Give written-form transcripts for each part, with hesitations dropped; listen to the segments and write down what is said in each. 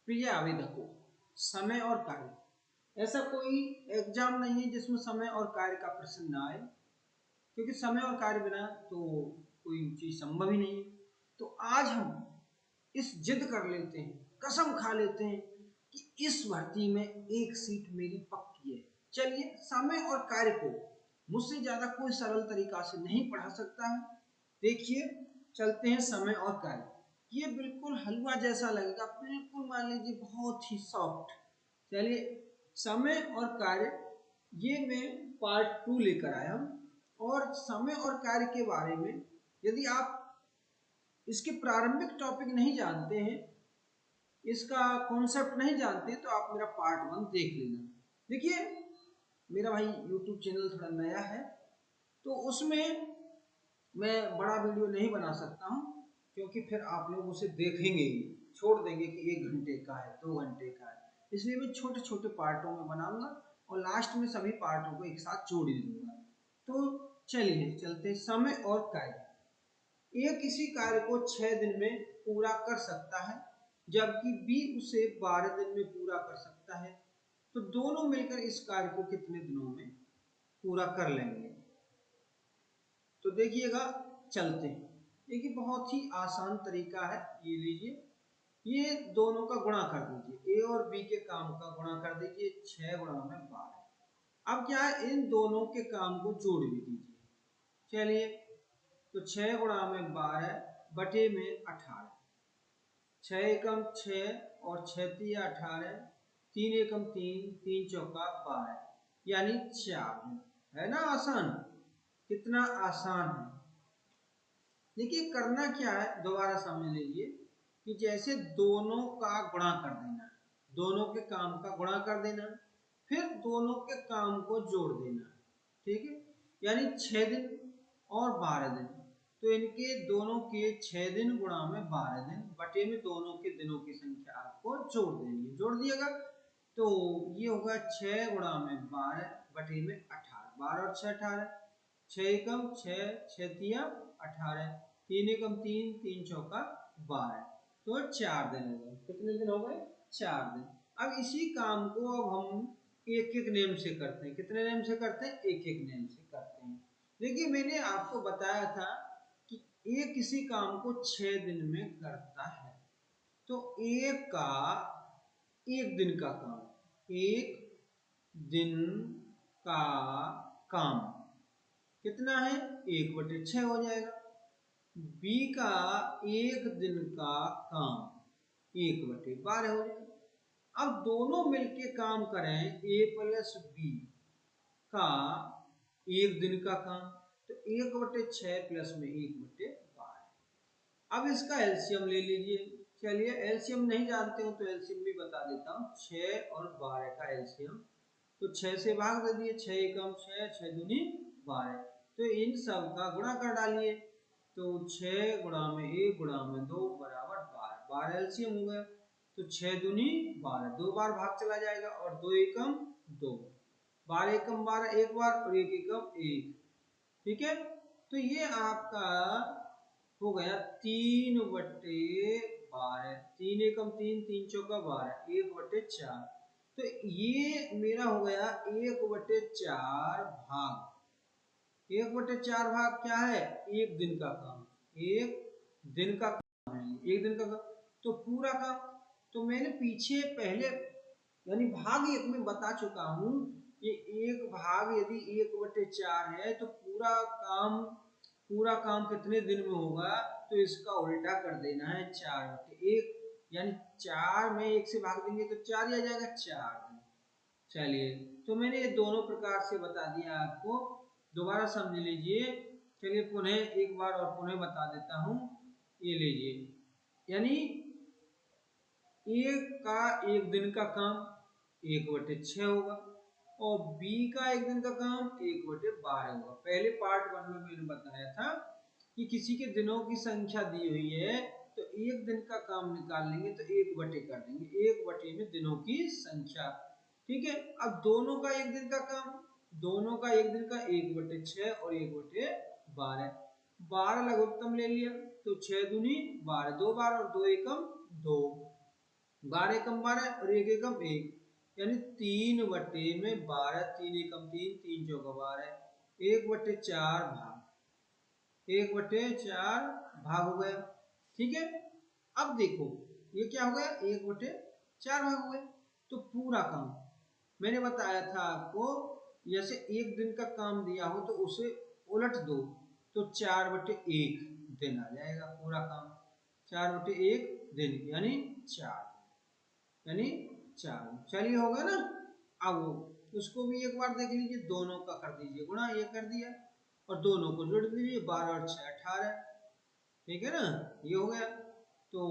प्रिय आवेदकों, समय और कार्य, ऐसा कोई एग्जाम नहीं है जिसमें समय और कार्य का प्रश्न ना आए, क्योंकि समय और कार्य बिना तो कोई चीज संभव ही नहीं है। तो आज हम इस जिद कर लेते हैं, कसम खा लेते हैं कि इस भर्ती में एक सीट मेरी पक्की है। चलिए, समय और कार्य को मुझसे ज्यादा कोई सरल तरीका से नहीं पढ़ा सकता है। देखिए, चलते हैं समय और कार्य। ये बिल्कुल हलवा जैसा लगेगा, बिल्कुल मान लीजिए बहुत ही सॉफ्ट। चलिए, समय और कार्य ये मैं पार्ट 2 लेकर आया हूं। और समय और कार्य के बारे में यदि आप इसके प्रारंभिक टॉपिक नहीं जानते हैं, इसका कॉन्सेप्ट नहीं जानते, तो आप मेरा पार्ट 1 देख लेना। देखिए, मेरा भाई यूट्यूब चैनल थोड़ा नया है, तो उसमें मैं बड़ा वीडियो नहीं बना सकता हूँ, क्योंकि फिर आप लोग उसे देखेंगे ही, छोड़ देंगे कि 1 घंटे का है, 2 घंटे का है। इसलिए मैं छोटे छोटे पार्टों में बनाऊंगा और लास्ट में सभी पार्टों को एक साथ जोड़ दूंगा। तो चलिए चलते, समय और कार्य। ए किसी कार्य को 6 दिन में पूरा कर सकता है, जबकि बी उसे 12 दिन में पूरा कर सकता है। तो दोनों मिलकर इस कार्य को कितने दिनों में पूरा कर लेंगे? तो देखिएगा, चलते हैं। देखिए, बहुत ही आसान तरीका है। ये लीजिए, ये दोनों का गुणा कर दीजिए, ए और बी के काम का गुणा कर दीजिए, 6 गुणा में 12। अब क्या है, इन दोनों के काम को जोड़ भी दीजिए। चलिए, तो 6 गुणा में 12 बटे में 18, 6 एकम 6 और 6 तिया 18, 3 एकम 3, 3 चौका 12, यानी 4 दिन। है ना आसान? कितना आसान है। देखिए, करना क्या है, दोबारा समझ लीजिए कि जैसे दोनों का गुणा कर देना, दोनों के काम का गुणा कर देना, फिर दोनों के काम को जोड़ देना। ठीक है, यानी 6 दिन और 12 दिन। तो इनके दोनों के 6 दिन गुणा में 12 दिन बटे में दोनों के दिनों की संख्या आपको जोड़ देनी है। जोड़ दिएगा तो ये होगा 6 गुणा में 12 बटे में 18, 12 और 6 18, 6 एकम 6, 6 तिया 18, 3 एकम 3, 3 चौका 12, तो 4 दिन हो गए। कितने दिन हो गए? 4 दिन। अब इसी काम को अब हम एक एक नेम से करते हैं। कितने नेम से करते हैं? एक एक नेम से करते हैं। देखिए, मैंने आपको बताया था कि एक किसी काम को 6 दिन में करता है, तो एक का 1 दिन का काम, 1 दिन का काम कितना है? 1/6 हो जाएगा। बी का 1 दिन का काम 1/12 हो जाएगा। अब दोनों मिलके काम करें, ए प्लस बी का 1 दिन का काम, तो 1/6 प्लस में 1/12। अब इसका एलसीएम ले लीजिए। चलिए, एलसीएम नहीं जानते हो तो एलसीएम भी बता देता हूँ। 6 और 12 का एलसीएम, तो 6 से भाग दे दिए, 6 एकम 6, 6 दूनी 12। तो इन सब का गुणा कर डालिए, तो 6 गुणा में 1 गुणा में 2 बराबर 12, 12 एलसीएम हो गया। तो 6 दूनी 12, 2 बार भाग चला जाएगा, और 2 एकम 2, 12 एकम 12 एक बार, और 1 एकम 1। ठीक है, तो ये आपका हो गया 3/12, 3 एकम 3, 3 चौका 12, 1/4। तो ये मेरा हो गया 1/4 भाग। 1/4 भाग क्या है? 1 दिन का काम, 1 दिन का काम है, 1 दिन का काम, तो पूरा काम। तो मैंने पीछे पहले यानी भाग 1 में बता चुका हूं कि 1 भाग यदि 1/4 है तो पूरा काम कितने दिन में होगा, तो इसका उल्टा कर देना है, 4/1, यानी 4 में 1 से भाग देंगे तो 4 ही आ जाएगा, 4 दिन। चलिए, तो मैंने ये दोनों प्रकार से बता दिया आपको, दोबारा समझ लीजिए। चलिए, पुनः एक बार और पुनः बता देता हूँ। ये लीजिए, यानी एक का 1 दिन का काम 1/6 होगा, और बी का 1 दिन का काम 1/12 होगा। पहले पार्ट 1 में मैंने बताया था कि किसी के दिनों की संख्या दी हुई है, तो 1 दिन का काम निकाल लेंगे तो 1/, कर देंगे, 1/, में दिनों की संख्या। ठीक है, अब दोनों का 1 दिन का काम, दोनों का 1 दिन का 1/6 और 1/12, 12 लघुत्तम ले लिया, तो 6 दूनी 12, 2 बार और 2 एकम 2, 12 एकम 12 और 1 एकम 1, यानी 3/12, 3 एकम 3, 3 चौका 12, 1/4 भाग, 1/4 भाग हो गया। ठीक है, अब देखो ये क्या हो गया, 1/4 भाग हो गया। तो पूरा काम मैंने बताया था आपको, जैसे एक दिन का काम दिया हो तो उसे उलट दो तो 4/1 दिन आ जाएगा पूरा काम। 4/1 दिन यानी 4, यानी 4। चलिए हो गया ना। अब उसको भी एक बार देख लीजिए, दोनों का कर दीजिए गुणा, ये कर दिया और दोनों को जोड़ दीजिए, 12 और 6 18। ठीक है ना, ये हो गया। तो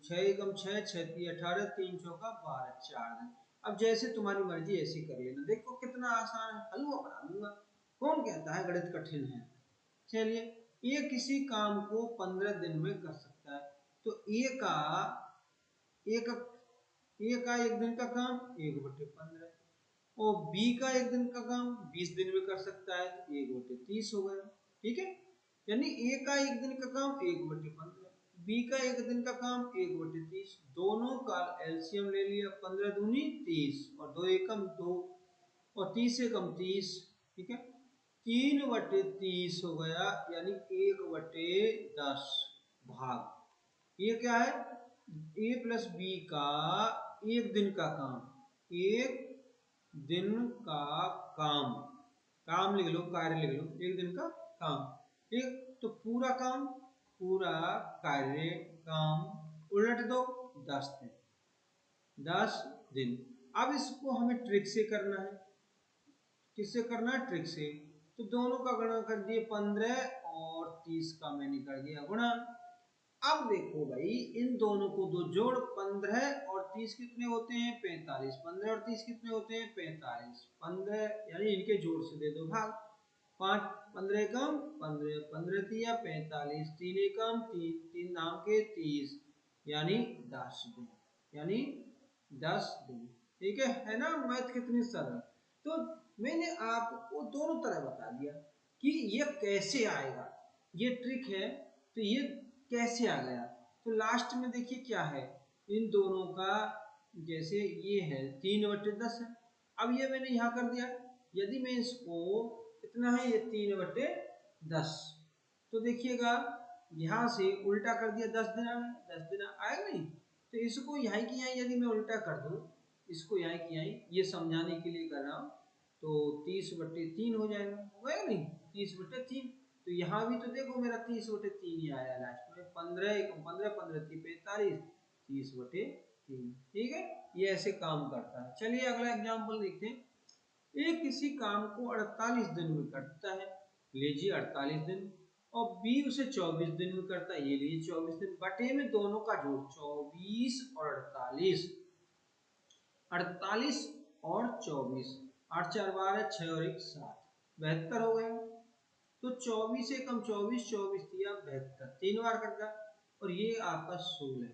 6 एकम 6, 6 × 18, 3 चौका 12, 4 दिन। अब जैसे तुम्हारी मर्जी ऐसे कर लेना, देखो कितना आसान है, हलवा बना दूंगा। कौन कहता है गणित कठिन है। चलिए, ये किसी काम को 15 दिन में कर सकता है, तो ए का एक एक दिन का काम 1/15, और बी का एक दिन का काम 20 दिन में कर सकता है, तो 1/30 हो गया। ठीक है, यानी ए का एक दिन का काम 1/15, बी का एक दिन का काम 1/30, दोनों का एलसीएम ले लिया, 15 दूनी 30 और 2 एकम 2 और 30 एकम 30। ठीक है, 3/30 हो गया, यानी 1/10 भाग। ये क्या है, ए प्लस बी का एक दिन का काम, एक दिन का काम, काम लिख लो, कार्य लिख लो, एक दिन का काम। ठीक, तो पूरा काम, पूरा कार्य, काम उलट दो 10 दिन, 10 दिन। अब इसको हमें ट्रिक से करना है। किससे करना है, ट्रिक से। तो दोनों का गुणा कर दिए, 15 और 30 का मैंने कर दिया गुणा। अब देखो भाई, इन दोनों को दो जोड़, 15 और 30 कितने होते हैं, 45, 15 और 30 कितने होते हैं, 45, 15 यानी इनके जोड़ से दे दो भाग, 5 15 एकम 15, 15 तिया 45, 3 एकम 3, 3 नाम के 30, यानी 10 दिन, यानी 10 दिन। ठीक है ना, मैथ कितनी सरल। तो मैंने आपको दोनों तरह बता दिया कि ये कैसे आएगा, ये ट्रिक है, तो ये कैसे आ गया। तो लास्ट में देखिए क्या है, इन दोनों का, जैसे ये है 3/10 है, अब ये मैंने यहाँ कर दिया, यदि मैं इसको, कितना है ये 3/10, तो देखिएगा यहाँ से उल्टा कर दिया, 10 दिन आएगा, 10 दिन आएगा नहीं, तो इसको यहाँ की यहाँ यदि मैं उल्टा कर दूँ, इसको यहाँ की यहाँ, ये समझाने के लिए कर रहा हूँ, तो 30/3 हो जाएगा, हो गया नहीं, 30/3। तो यहाँ भी तो देखो मेरा 30/3 ही आया लास्ट में, 15 15 15 45, 30/3। ठीक है, ये ऐसे काम करता है। चलिए अगला एग्जाम्पल देखते हैं। ए किसी काम को 48 दिन में करता है, लीजिए 48 दिन, और बी उसे 24 दिन में करता है, ये लीजिए 24 दिन, बटे में दोनों का जोड़ 24 और 48, 48 और 24, 8 4 12, 6 और 1 7, 72 हो गया। तो 24 एकम 24, 24 दिया 72, 3 बार करता, और ये आपका 16,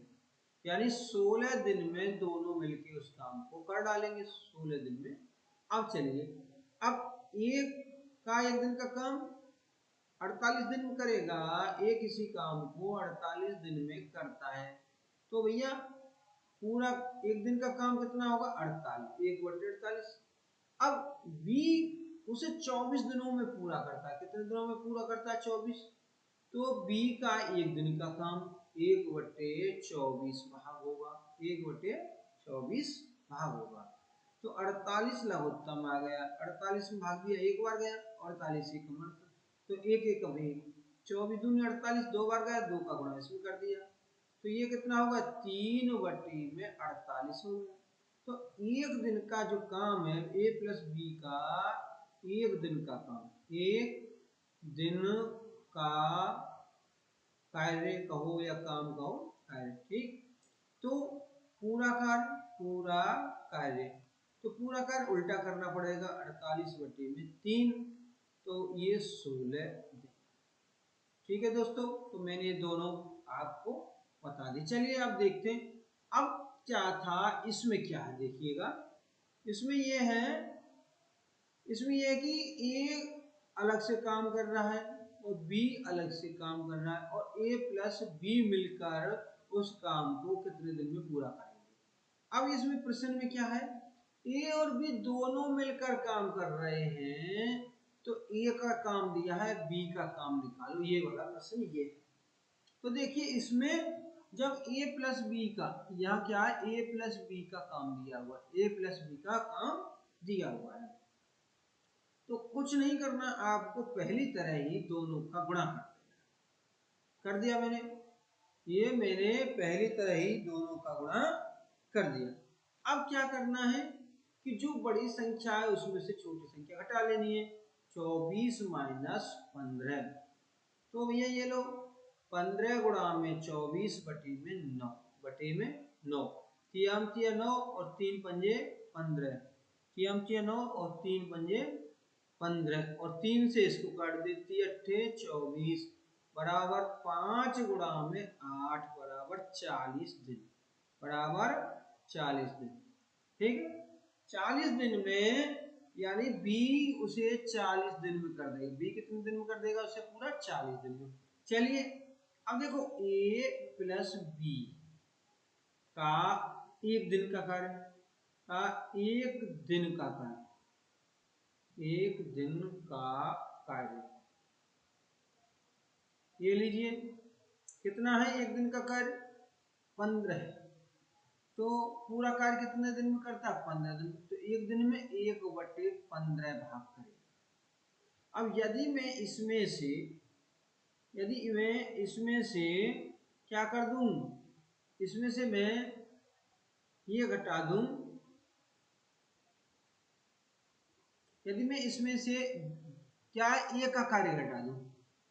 यानी 16 दिन में दोनों मिलके उस काम को कर डालेंगे, 16 दिन में। अब चलिए, अब एक का एक दिन का काम 48 दिन में करेगा, एक इसी काम को 48 दिन में करता है, तो भैया पूरा एक दिन का काम कितना होगा, 48, 1/48। अब बी उसे 24 दिनों में पूरा करता है, कितने दिनों में पूरा करता है, 24, तो बी का एक दिन का काम 1/24 भाग होगा, 1/24 भाग होगा। तो 48 लघुत्तम आ गया, 48 में भाग दिया, एक बार गया, 48 एक कमर, तो एक एक कम एक, 24 दूनी 48, दो बार गया, दो का गुणा इसमें कर दिया, तो ये कितना होगा, 3/48 हो गया। तो एक दिन का जो काम है, ए प्लस बी का एक दिन का काम, एक दिन का कार्य कहो या काम कहो, कार्य। ठीक, तो पूरा कार्य, पूरा कार्य, तो पूरा कार्य उल्टा करना पड़ेगा, 48/3, तो ये 16 दिन। ठीक है दोस्तों, तो मैंने ये दोनों आपको बता दी। चलिए अब देखते हैं, अब क्या था इसमें, क्या है देखिएगा, इसमें ये है, इसमें यह है कि ए अलग से काम कर रहा है और बी अलग से काम कर रहा है, और ए प्लस बी मिलकर उस काम को कितने दिन में पूरा करेंगे। अब इसमें प्रश्न में क्या है, ए और बी दोनों मिलकर काम कर रहे हैं, तो ए का काम दिया है, बी का काम निकालो, ये वाला प्रश्न ये है। तो देखिए इसमें जब a प्लस बी का, यहाँ क्या है, a प्लस बी का काम दिया हुआ है, a प्लस बी का काम दिया हुआ है, तो कुछ नहीं करना, आपको पहली तरह ही दोनों का गुणा कर दिया मैंने, ये मैंने पहली तरह ही दोनों का गुणा कर दिया। अब क्या करना है कि जो बड़ी संख्या है उसमें से छोटी संख्या घटा लेनी है, 24 माइनस 15, तो भैया ये लो 15 गुणा में 24 बटे में 9, बटे में 9, तियाम तिया 9 और 3 पंजे 15, तियाम तिया 9 और 3 पंजे 15, और 3 से इसको काट देती है 24 बराबर 5 गुणा में 8 बराबर 40 दिन, बराबर 40 दिन, ठीक है। 40 दिन में यानी बी उसे 40 दिन में कर देगा, बी कितने दिन में कर देगा उसे, पूरा 40 दिन में। चलिए अब देखो ए प्लस बी का एक दिन का कार्य, का एक दिन का कार्य, एक दिन का कार्य, ये लीजिए कितना है एक दिन का कार्य, 15, तो पूरा कार्य कितने दिन में करता है, 15 दिन, तो एक दिन में 1/15 भाग करें। अब यदि मैं इसमें से क्या कर दूं, इसमें से मैं ये घटा दूं, यदि मैं इसमें से क्या ए का कार्य घटा दूं,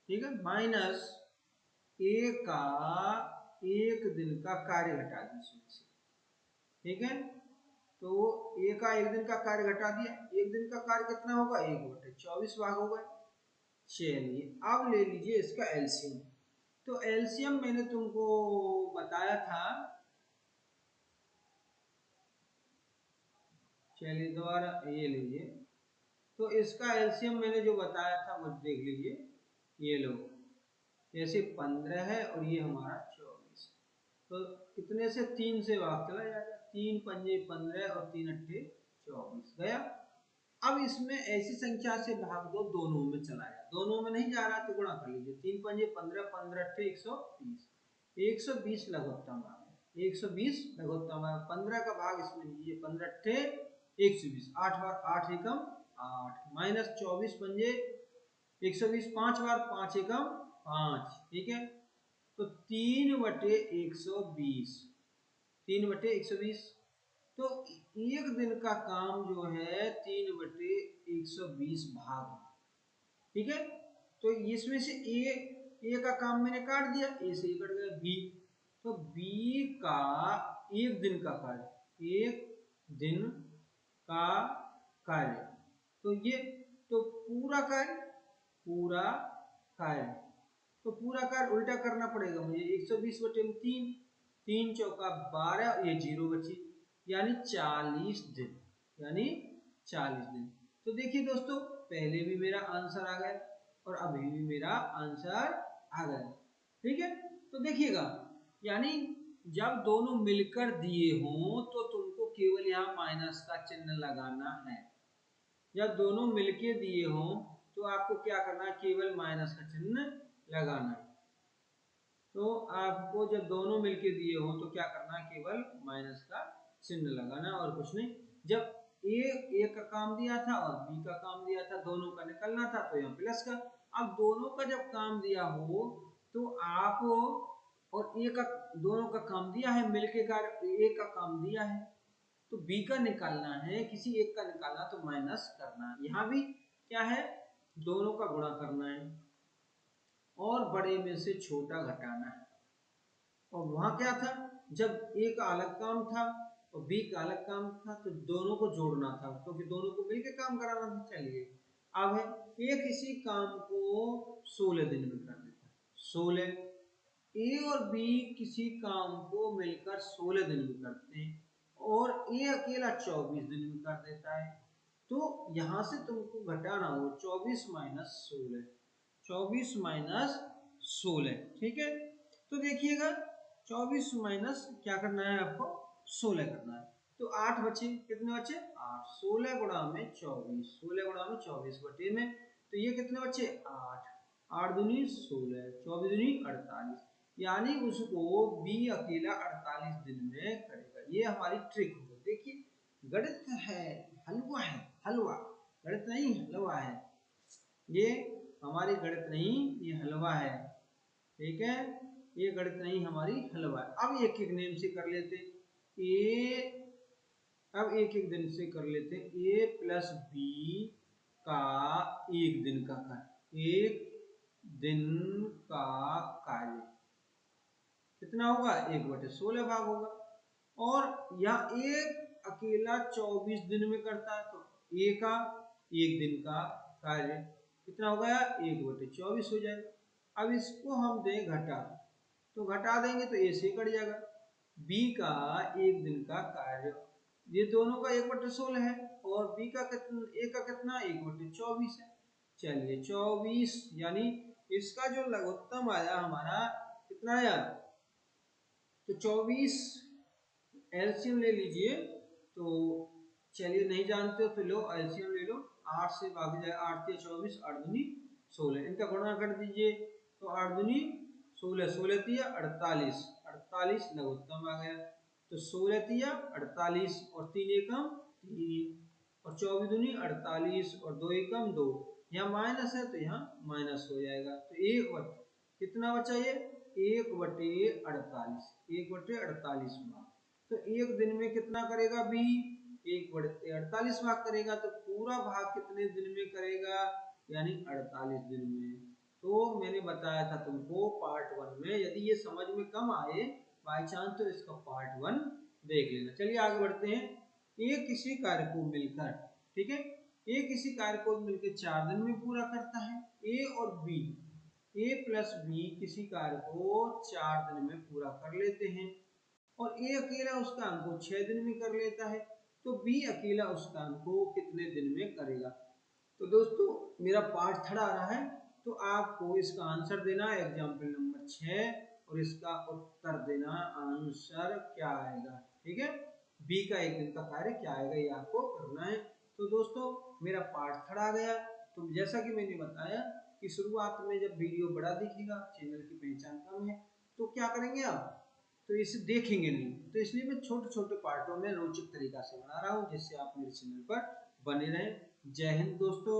ठीक है, माइनस ए का एक दिन का कार्य घटा दूं इसमें से, ठीक है, तो ए का एक दिन का कार्य घटा दिया, एक दिन का कार्य कितना होगा, 1/24 भाग होगा। चलिए अब ले लीजिए इसका एलसीएम, तो एलसीएम मैंने तुमको बताया था, चलिए दोबारा ये लीजिए, तो इसका एलसीएम मैंने जो बताया था वो देख लीजिए, ये लो जैसे 15 है और ये हमारा 24, तो कितने से, 3 से भाग चला जाएगा, 3 पंजे 15 और 3 अट्ठे 24 गया। अब इसमें ऐसी संख्या से भाग दो दोनों में चला जाए, दोनों में नहीं जा रहा तो गुणा कर लीजिए, 3 पंजे 15, 15 अट्ठे 120, 120 लघुत्तम भाग, 120 लघुत्तम भाग, 15 का भाग इसमें लीजिए, 15 अट्ठे 120, 8 बार 8 एकम 8, माइनस 24 पंजे 120, 5 बार 5 एकम 5, ठीक है, तो 3/120, 3/120, तो एक दिन का काम जो है 3/120 भाग, ठीक है, तो इसमें से ए का काम मैंने काट दिया, ए से कट गया बी, तो बी का एक दिन का कार्य, एक दिन का कार्य, तो ये, तो पूरा कार्य, पूरा कार्य, तो पूरा कार्य उल्टा करना पड़ेगा मुझे, 120 बटे 3, 3 चौका 12, ये 0 बची, यानी 40 दिन, यानी 40 दिन। तो देखिए दोस्तों पहले भी मेरा आंसर आ गया और अभी भी मेरा आंसर आ गया, ठीक है। तो देखिएगा यानी जब दोनों मिलकर दिए हों तो तुमको केवल यहाँ माइनस का चिन्ह लगाना है, जब दोनों मिलके दिए हों तो आपको क्या करना है, केवल माइनस का चिन्ह लगाना है, तो आपको जब दोनों मिलके दिए हो तो क्या करना है, केवल माइनस का चिन्ह लगाना और कुछ नहीं। जब ए का काम दिया था और बी का काम दिया था, दोनों का निकलना था तो यहाँ प्लस का, अब दोनों का जब काम दिया हो तो आप, और ए का, दोनों का काम दिया है मिलके का, ए का काम दिया है तो बी का निकालना है, किसी एक का निकालना तो माइनस करना है, यहाँ भी क्या है, दोनों का गुणा करना है और बड़े में से छोटा घटाना है। और वहां क्या था, जब ए का अलग काम था और बी का अलग काम था तो दोनों को जोड़ना था, क्योंकि दोनों को मिलकर काम कराना था। चलिए अब है, ए किसी काम को 16 दिन में कर देता है, 16, ए और बी किसी काम को मिलकर 16 दिन में करते हैं और ए अकेला 24 दिन में कर देता है, तो यहां से तुमको घटाना हो 24 माइनस 16, 24 माइनस 16, ठीक है। तो देखिएगा 24 माइनस क्या करना है आपको, 16 करना है। तो 8 बचे, कितने बचे 8, 16 गुणा में 24, 16 गुणा में 24 बटे में, तो ये कितने बचे 8, 8 दूनी 16, 24 दूनी 48, यानी उसको बी अकेला 48 दिन में करेगा। ये हमारी ट्रिक होगी। देखिए गणित है, हलवा है, हलवा, गणित नहीं हलवा है, ये हमारी गणित नहीं, ये हलवा है, ठीक है, ये गणित नहीं हमारी हलवा है। अब एक एक नेम से कर लेते, ए, अब एक एक दिन से कर लेते, ए प्लस बी का एक दिन का कार्य, एक दिन का कार्य कितना होगा 1/16 भाग होगा। और यहाँ एक अकेला 24 दिन में करता है, तो ए का एक दिन का कार्य कितना हो गया 1/24 हो जाएगा। अब इसको हम दें घटा, तो घटा देंगे तो ए से कट जाएगा। बी का एक दिन का कार्य, ये दोनों का 1/16 है, और बी का कितना, ए का कितना 1/24 है। चलिए 24, यानी इसका जो लघुत्तम आया हमारा कितना आया, तो 24 एलसीएम ले लीजिए। तो चलिए नहीं जानते हो तो लो एलसीएम ले लो, 8 से भाग जाए, 8 या 24, 8 दूनी 16, इनका गुणा कर दीजिए, तो 8 दूनी 16, 16 तिया 48, 48 लघुत्तम आ गया। तो 16 तिया 48 और 3 एकम 3, और 24 दूनी 48 और 2 एकम 2, यहाँ माइनस है तो यहाँ माइनस हो जाएगा। तो एक बटे कितना बचा ये 1/48, 1/48 भाग। तो एक दिन में कितना करेगा बी 1/48 भाग करेगा। तो पूरा भाग कितने दिन में करेगा, यानी 48 दिन में। तो मैंने बताया था तुमको पार्ट 1 में, यदि ये समझ में कम आए बाई चांस तो इसका पार्ट 1 देख लेना। चलिए आगे बढ़ते हैं। ए किसी कार्य को मिलकर, ठीक है, ए किसी कार्य को मिलकर 4 दिन में पूरा करता है। ए और बी, ए प्लस बी किसी कार्य को 4 दिन में पूरा कर लेते हैं, और ए अकेला उस काम को 6 दिन में कर लेता है। तो बी अकेला उस काम को कितने दिन में करेगा। तो दोस्तों मेरा पार्ट 3 आ रहा है, तो आपको इसका आंसर देना है एग्जाम्पल नंबर 6, और इसका उत्तर देना आंसर क्या आएगा, ठीक है, बी का एक दिन का कार्य क्या आएगा ये आपको करना है। तो दोस्तों मेरा पार्ट 3 आ गया। तो जैसा कि मैंने बताया कि शुरुआत में जब वीडियो बड़ा दिखेगा, चैनल की पहचान कम है, तो क्या करेंगे आप, तो इसे देखेंगे नहीं। तो इसलिए मैं छोटे छोटे पार्टों में रोचक तरीका से बना रहा हूँ, जिससे आप मेरे चैनल पर बने रहें। जय हिंद दोस्तों।